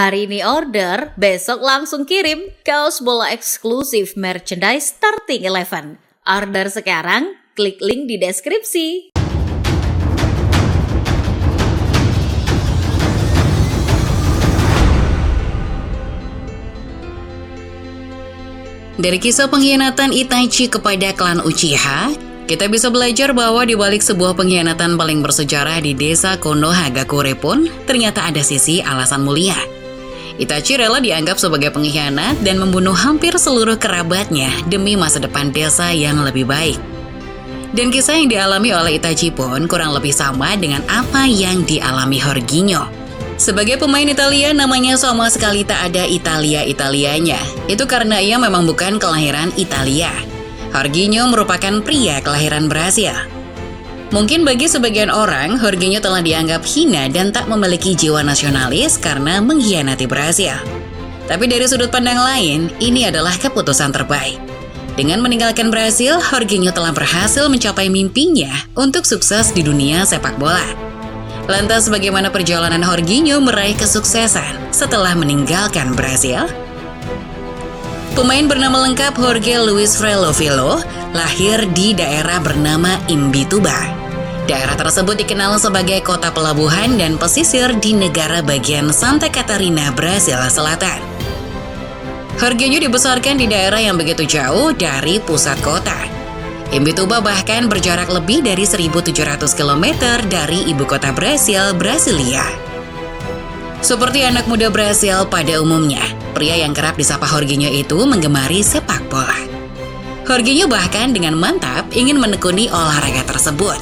Hari ini order, besok langsung kirim. Kaos bola eksklusif merchandise Starting Eleven. Order sekarang, klik link di deskripsi. Dari kisah pengkhianatan Itachi kepada klan Uchiha, kita bisa belajar bahwa di balik sebuah pengkhianatan paling bersejarah di desa Konohagakure pun ternyata ada sisi alasan mulia. Itachi rela dianggap sebagai pengkhianat dan membunuh hampir seluruh kerabatnya demi masa depan desa yang lebih baik. Dan kisah yang dialami oleh Itachi pun kurang lebih sama dengan apa yang dialami Jorginho. Sebagai pemain Italia, namanya sama sekali tak ada Italia-Italianya. Itu karena ia memang bukan kelahiran Italia. Jorginho merupakan pria kelahiran Brasil. Mungkin bagi sebagian orang, Jorginho telah dianggap hina dan tak memiliki jiwa nasionalis karena mengkhianati Brasil. Tapi dari sudut pandang lain, ini adalah keputusan terbaik. Dengan meninggalkan Brasil, Jorginho telah berhasil mencapai mimpinya untuk sukses di dunia sepak bola. Lantas bagaimana perjalanan Jorginho meraih kesuksesan setelah meninggalkan Brasil? Pemain bernama lengkap Jorge Luis Frelo Filho lahir di daerah bernama Imbituba. Daerah tersebut dikenal sebagai kota pelabuhan dan pesisir di negara bagian Santa Catarina, Brasil Selatan. Jorginho dibesarkan di daerah yang begitu jauh dari pusat kota. Imbituba bahkan berjarak lebih dari 1.700 km dari ibu kota Brasil, Brasilia. Seperti anak muda Brasil pada umumnya, pria yang kerap disapa Jorginho itu menggemari sepak bola. Jorginho bahkan dengan mantap ingin menekuni olahraga tersebut.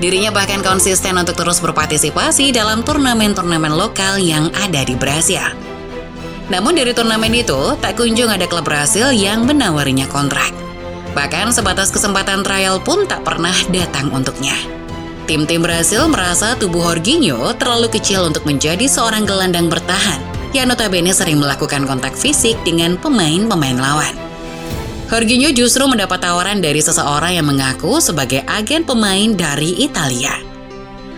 Dirinya bahkan konsisten untuk terus berpartisipasi dalam turnamen-turnamen lokal yang ada di Brasil. Namun dari turnamen itu, tak kunjung ada klub Brasil yang menawarinya kontrak. Bahkan sebatas kesempatan trial pun tak pernah datang untuknya. Tim-tim Brasil merasa tubuh Jorginho terlalu kecil untuk menjadi seorang gelandang bertahan yang notabene sering melakukan kontak fisik dengan pemain-pemain lawan. Jorginho justru mendapat tawaran dari seseorang yang mengaku sebagai agen pemain dari Italia.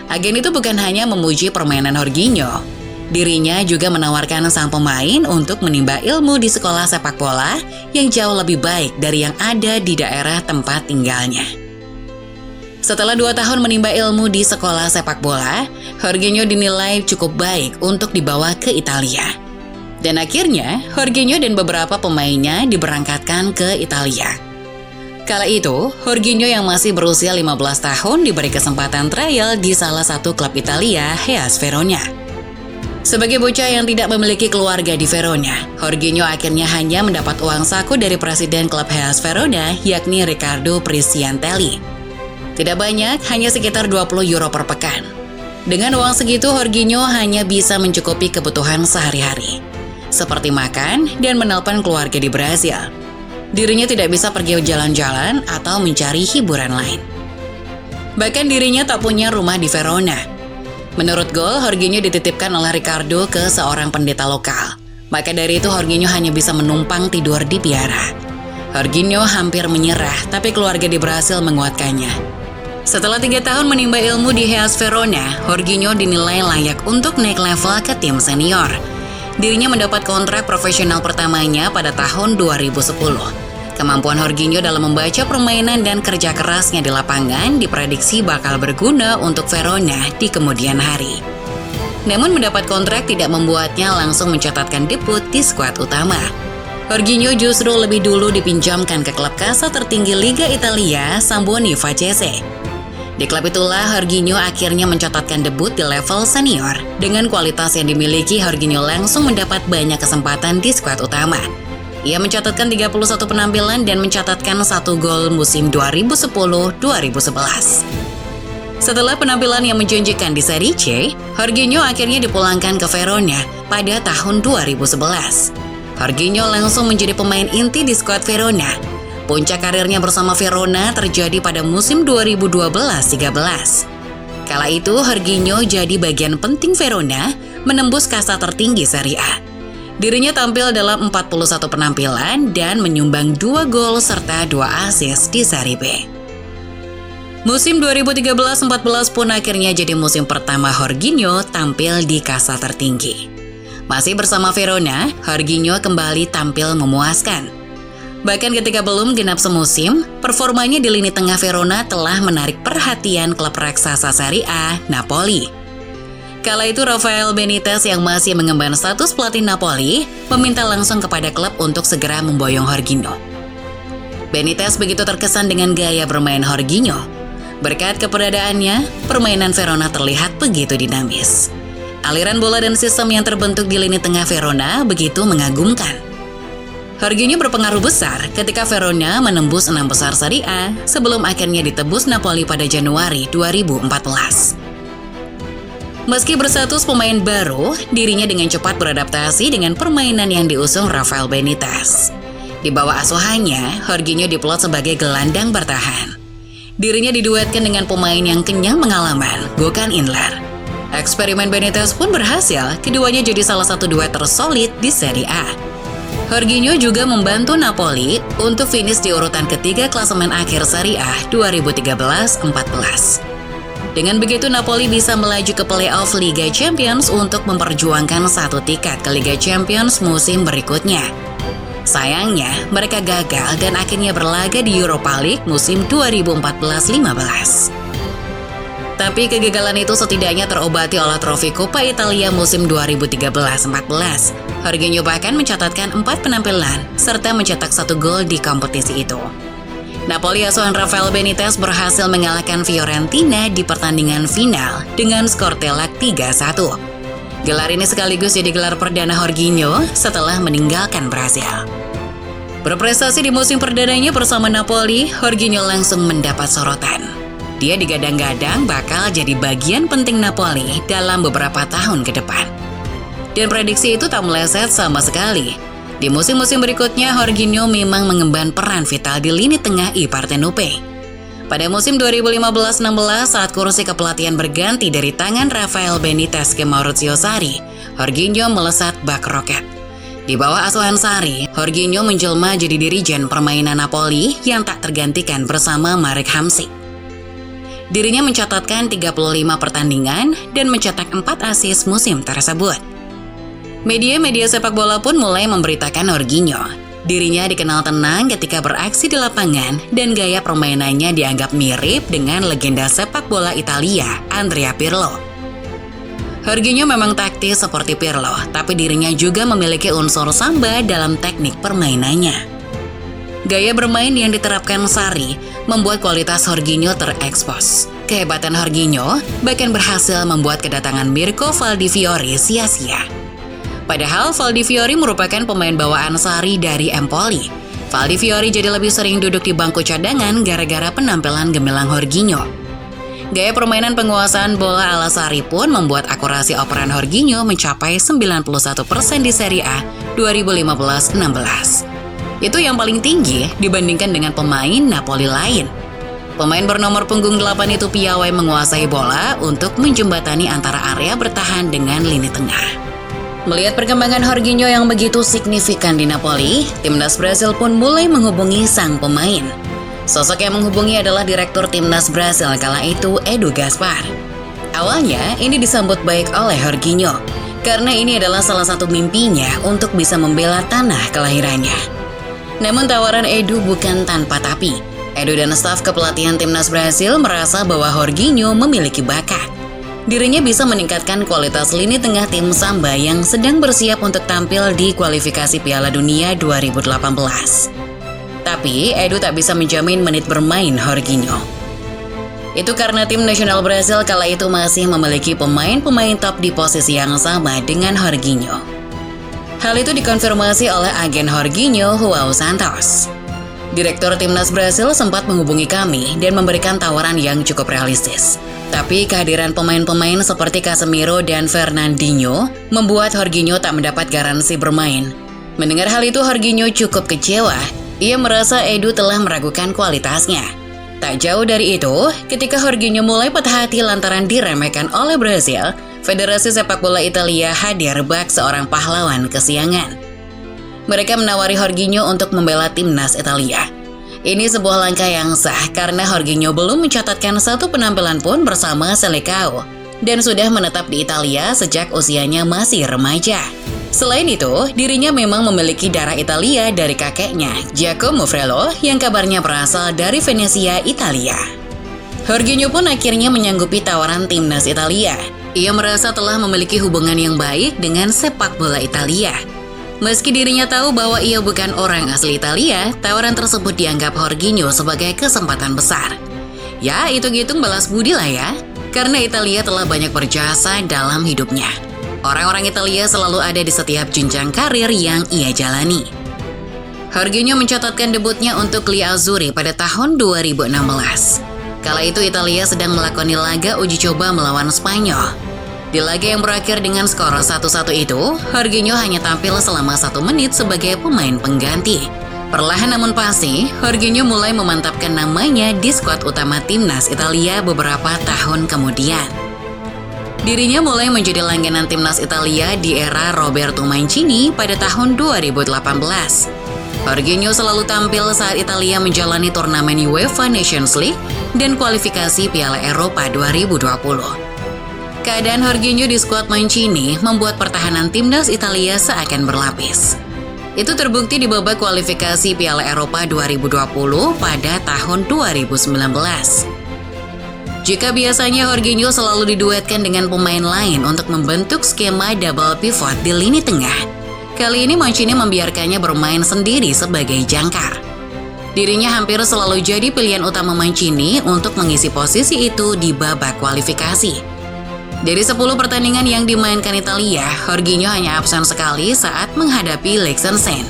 Agen itu bukan hanya memuji permainan Jorginho, dirinya juga menawarkan sang pemain untuk menimba ilmu di sekolah sepak bola yang jauh lebih baik dari yang ada di daerah tempat tinggalnya. Setelah 2 tahun menimba ilmu di sekolah sepak bola, Jorginho dinilai cukup baik untuk dibawa ke Italia. Dan akhirnya, Jorginho dan beberapa pemainnya diberangkatkan ke Italia. Kala itu, Jorginho yang masih berusia 15 tahun diberi kesempatan trial di salah satu klub Italia, Hellas Verona. Sebagai bocah yang tidak memiliki keluarga di Verona, Jorginho akhirnya hanya mendapat uang saku dari presiden klub Hellas Verona, yakni Riccardo Prisciantelli. Tidak banyak, hanya sekitar 20 euro per pekan. Dengan uang segitu, Jorginho hanya bisa mencukupi kebutuhan sehari-hari, seperti makan dan menelpon keluarga di Brasil. Dirinya tidak bisa pergi jalan-jalan atau mencari hiburan lain. Bahkan dirinya tak punya rumah di Verona. Menurut Gol, Jorginho dititipkan oleh Riccardo ke seorang pendeta lokal. Maka dari itu Jorginho hanya bisa menumpang tidur di biara. Jorginho hampir menyerah, tapi keluarga di Brasil menguatkannya. Setelah 3 tahun menimba ilmu di Hellas Verona, Jorginho dinilai layak untuk naik level ke tim senior. Dirinya mendapat kontrak profesional pertamanya pada tahun 2010. Kemampuan Jorginho dalam membaca permainan dan kerja kerasnya di lapangan diprediksi bakal berguna untuk Verona di kemudian hari. Namun mendapat kontrak tidak membuatnya langsung mencatatkan debut di skuad utama. Jorginho justru lebih dulu dipinjamkan ke klub kasta tertinggi Liga Italia, Samboni Facese. Di klub itulah Jorginho akhirnya mencatatkan debut di level senior. Dengan kualitas yang dimiliki, Jorginho langsung mendapat banyak kesempatan di skuad utama. Ia mencatatkan 31 penampilan dan mencatatkan 1 gol musim 2010-2011. Setelah penampilan yang menjanjikan di Serie C, Jorginho akhirnya dipulangkan ke Verona pada tahun 2011. Jorginho langsung menjadi pemain inti di skuad Verona. Puncak karirnya bersama Verona terjadi pada musim 2012-13. Kala itu, Jorginho jadi bagian penting Verona menembus kasta tertinggi Serie A. Dirinya tampil dalam 41 penampilan dan menyumbang 2 gol serta 2 assist di Serie B. Musim 2013-14 pun akhirnya jadi musim pertama Jorginho tampil di kasta tertinggi. Masih bersama Verona, Jorginho kembali tampil memuaskan. Bahkan ketika belum genap semusim, performanya di lini tengah Verona telah menarik perhatian klub raksasa Serie A, Napoli. Kala itu Rafael Benitez yang masih mengemban status pelatih Napoli, meminta langsung kepada klub untuk segera memboyong Jorginho. Benitez begitu terkesan dengan gaya bermain Jorginho. Berkat keberadaannya, permainan Verona terlihat begitu dinamis. Aliran bola dan sistem yang terbentuk di lini tengah Verona begitu mengagumkan. Jorginho berpengaruh besar ketika Verona menembus 6 besar Serie A sebelum akhirnya ditebus Napoli pada Januari 2014. Meski berstatus pemain baru, dirinya dengan cepat beradaptasi dengan permainan yang diusung Rafael Benitez. Di bawah asuhannya, Jorginho diplot sebagai gelandang bertahan. Dirinya diduetkan dengan pemain yang kenyang pengalaman, Gökhan Inler. Eksperimen Benitez pun berhasil, keduanya jadi salah satu duet tersolid di Serie A. Jorginho juga membantu Napoli untuk finish di urutan ketiga klasemen akhir Serie A 2013-14. Dengan begitu Napoli bisa melaju ke playoff Liga Champions untuk memperjuangkan satu tiket ke Liga Champions musim berikutnya. Sayangnya, mereka gagal dan akhirnya berlaga di Europa League musim 2014-15. Tapi kegagalan itu setidaknya terobati oleh trofi Coppa Italia musim 2013-14. Jorginho bahkan mencatatkan 4 penampilan serta mencetak 1 gol di kompetisi itu. Napoli asuhan Rafael Benitez berhasil mengalahkan Fiorentina di pertandingan final dengan skor telak 3-1. Gelar ini sekaligus jadi gelar perdana Jorginho setelah meninggalkan Brasil. Berprestasi di musim perdananya bersama Napoli, Jorginho langsung mendapat sorotan. Dia digadang-gadang bakal jadi bagian penting Napoli dalam beberapa tahun ke depan. Dan prediksi itu tak meleset sama sekali. Di musim-musim berikutnya, Jorginho memang mengemban peran vital di lini tengah I Partenopei. Pada musim 2015-16 saat kursi kepelatihan berganti dari tangan Rafael Benitez ke Maurizio Sarri, Jorginho melesat bak roket. Di bawah asuhan Sarri, Jorginho menjelma jadi dirijen permainan Napoli yang tak tergantikan bersama Marek Hamšík. Dirinya mencatatkan 35 pertandingan dan mencetak 4 assist musim tersebut. Media-media sepak bola pun mulai memberitakan Jorginho. Dirinya dikenal tenang ketika beraksi di lapangan dan gaya permainannya dianggap mirip dengan legenda sepak bola Italia, Andrea Pirlo. Jorginho memang taktis seperti Pirlo, tapi dirinya juga memiliki unsur samba dalam teknik permainannya. Gaya bermain yang diterapkan Sarri membuat kualitas Jorginho terekspos. Kehebatan Jorginho bahkan berhasil membuat kedatangan Mirko Valdiviori sia-sia. Padahal Valdiviori merupakan pemain bawaan Sarri dari Empoli. Valdiviori jadi lebih sering duduk di bangku cadangan gara-gara penampilan gemilang Jorginho. Gaya permainan penguasaan bola ala Sarri pun membuat akurasi operan Jorginho mencapai 91% di Serie A 2015-16. Itu yang paling tinggi dibandingkan dengan pemain Napoli lain. Pemain bernomor punggung 8 itu piawai menguasai bola untuk menjembatani antara area bertahan dengan lini tengah. Melihat perkembangan Jorginho yang begitu signifikan di Napoli, timnas Brasil pun mulai menghubungi sang pemain. Sosok yang menghubungi adalah direktur timnas Brasil kala itu, Edu Gaspar. Awalnya ini disambut baik oleh Jorginho, karena ini adalah salah satu mimpinya untuk bisa membela tanah kelahirannya. Namun tawaran Edu bukan tanpa tapi. Edu dan staf kepelatihan timnas Brasil merasa bahwa Jorginho memiliki bakat. Dirinya bisa meningkatkan kualitas lini tengah tim Samba yang sedang bersiap untuk tampil di kualifikasi Piala Dunia 2018. Tapi Edu tak bisa menjamin menit bermain Jorginho. Itu karena tim nasional Brasil kala itu masih memiliki pemain-pemain top di posisi yang sama dengan Jorginho. Hal itu dikonfirmasi oleh agen Jorginho, João Santos. Direktur timnas Brasil sempat menghubungi kami dan memberikan tawaran yang cukup realistis. Tapi kehadiran pemain-pemain seperti Casemiro dan Fernandinho membuat Jorginho tak mendapat garansi bermain. Mendengar hal itu, Jorginho cukup kecewa. Ia merasa Edu telah meragukan kualitasnya. Tak jauh dari itu, ketika Jorginho mulai patah hati lantaran diremehkan oleh Brasil, Federasi Sepak Bola Italia hadir bak seorang pahlawan kesiangan. Mereka menawari Jorginho untuk membela timnas Italia. Ini sebuah langkah yang sah karena Jorginho belum mencatatkan satu penampilan pun bersama Selecao. dan sudah menetap di Italia sejak usianya masih remaja. Selain itu, dirinya memang memiliki darah Italia dari kakeknya, Giacomo Frello, yang kabarnya berasal dari Venesia, Italia. Jorginho pun akhirnya menyanggupi tawaran timnas Italia. Ia merasa telah memiliki hubungan yang baik dengan sepak bola Italia. Meski dirinya tahu bahwa ia bukan orang asli Italia, tawaran tersebut dianggap Jorginho sebagai kesempatan besar. Ya, hitung-hitung balas budi lah ya, karena Italia telah banyak berjasa dalam hidupnya. Orang-orang Italia selalu ada di setiap jenjang karir yang ia jalani. Jorginho mencatatkan debutnya untuk Gli Azzurri pada tahun 2016. Kala itu Italia sedang melakoni laga uji coba melawan Spanyol. Di laga yang berakhir dengan skor 1-1 itu, Jorginho hanya tampil selama 1 menit sebagai pemain pengganti. Perlahan namun pasti, Jorginho mulai memantapkan namanya di skuad utama timnas Italia beberapa tahun kemudian. Dirinya mulai menjadi langganan timnas Italia di era Roberto Mancini pada tahun 2018. Jorginho selalu tampil saat Italia menjalani turnamen UEFA Nations League dan kualifikasi Piala Eropa 2020. Keadaan Jorginho di skuad Mancini membuat pertahanan timnas Italia seakan berlapis. Itu terbukti di babak kualifikasi Piala Eropa 2020 pada tahun 2019. Jika biasanya Jorginho selalu diduetkan dengan pemain lain untuk membentuk skema double pivot di lini tengah, kali ini Mancini membiarkannya bermain sendiri sebagai jangkar. Dirinya hampir selalu jadi pilihan utama Mancini untuk mengisi posisi itu di babak kualifikasi. Dari 10 pertandingan yang dimainkan Italia, Jorginho hanya absen sekali saat menghadapi Liechtenstein.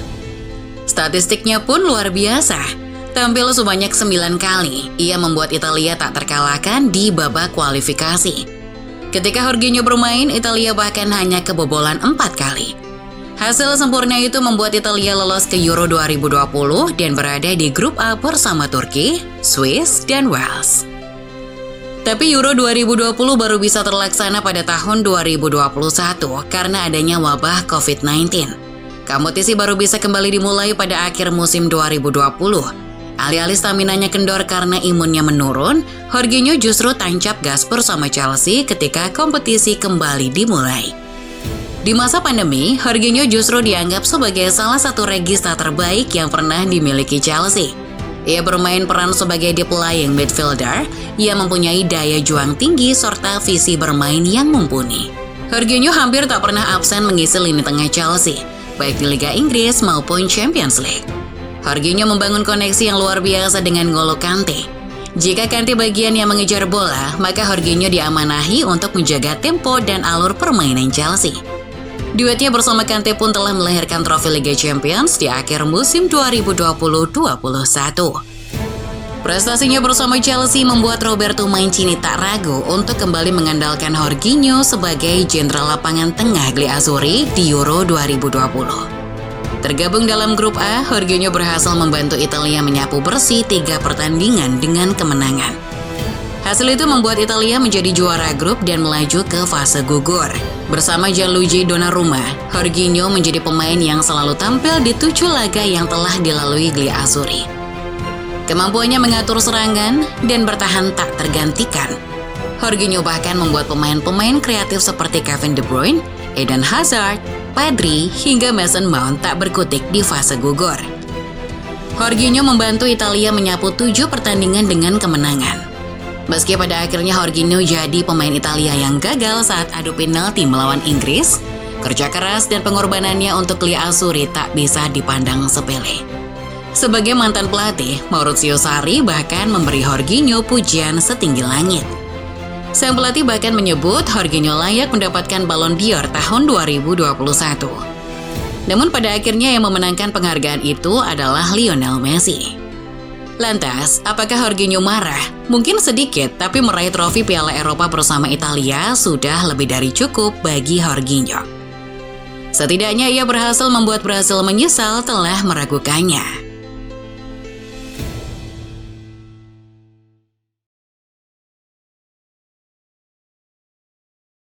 Statistiknya pun luar biasa. Tampil sebanyak 9 kali, ia membuat Italia tak terkalahkan di babak kualifikasi. Ketika Jorginho bermain, Italia bahkan hanya kebobolan 4 kali. Hasil sempurna itu membuat Italia lolos ke Euro 2020 dan berada di grup A bersama Turki, Swiss, dan Wales. Tapi Euro 2020 baru bisa terlaksana pada tahun 2021 karena adanya wabah COVID-19. Kompetisi baru bisa kembali dimulai pada akhir musim 2020. Alih-alih staminanya kendor karena imunnya menurun, Jorginho justru tancap gas bersama Chelsea ketika kompetisi kembali dimulai. Di masa pandemi, Jorginho justru dianggap sebagai salah satu regista terbaik yang pernah dimiliki Chelsea. Ia bermain peran sebagai deep lying midfielder, ia mempunyai daya juang tinggi serta visi bermain yang mumpuni. Jorginho hampir tak pernah absen mengisi lini tengah Chelsea, baik di Liga Inggris maupun Champions League. Jorginho membangun koneksi yang luar biasa dengan N'Golo Kante. Jika Kante bagian yang mengejar bola, maka Jorginho diamanahi untuk menjaga tempo dan alur permainan Chelsea. Duetnya bersama Kante pun telah melahirkan trofi Liga Champions di akhir musim 2020-21. Prestasinya bersama Chelsea membuat Roberto Mancini tak ragu untuk kembali mengandalkan Jorginho sebagai jenderal lapangan tengah Gli Azzurri di Euro 2020. Tergabung dalam grup A, Jorginho berhasil membantu Italia menyapu bersih 3 pertandingan dengan kemenangan. Hasil itu membuat Italia menjadi juara grup dan melaju ke fase gugur. Bersama Gianluigi Donnarumma, Jorginho menjadi pemain yang selalu tampil di 7 laga yang telah dilalui Gli Azzurri. Kemampuannya mengatur serangan dan bertahan tak tergantikan. Jorginho bahkan membuat pemain-pemain kreatif seperti Kevin De Bruyne, Eden Hazard, Pedri, hingga Mason Mount tak berkutik di fase gugur. Jorginho membantu Italia menyapu 7 pertandingan dengan kemenangan. Meski pada akhirnya Jorginho jadi pemain Italia yang gagal saat adu penalti melawan Inggris, kerja keras dan pengorbanannya untuk Gli Azzurri tak bisa dipandang sepele. Sebagai mantan pelatih, Maurizio Sarri bahkan memberi Jorginho pujian setinggi langit. Sang pelatih bahkan menyebut Jorginho layak mendapatkan Ballon d'Or tahun 2021. Namun pada akhirnya yang memenangkan penghargaan itu adalah Lionel Messi. Lantas, apakah Jorginho marah? Mungkin sedikit, tapi meraih trofi Piala Eropa bersama Italia sudah lebih dari cukup bagi Jorginho. Setidaknya ia berhasil membuat Brasil menyesal telah meragukannya.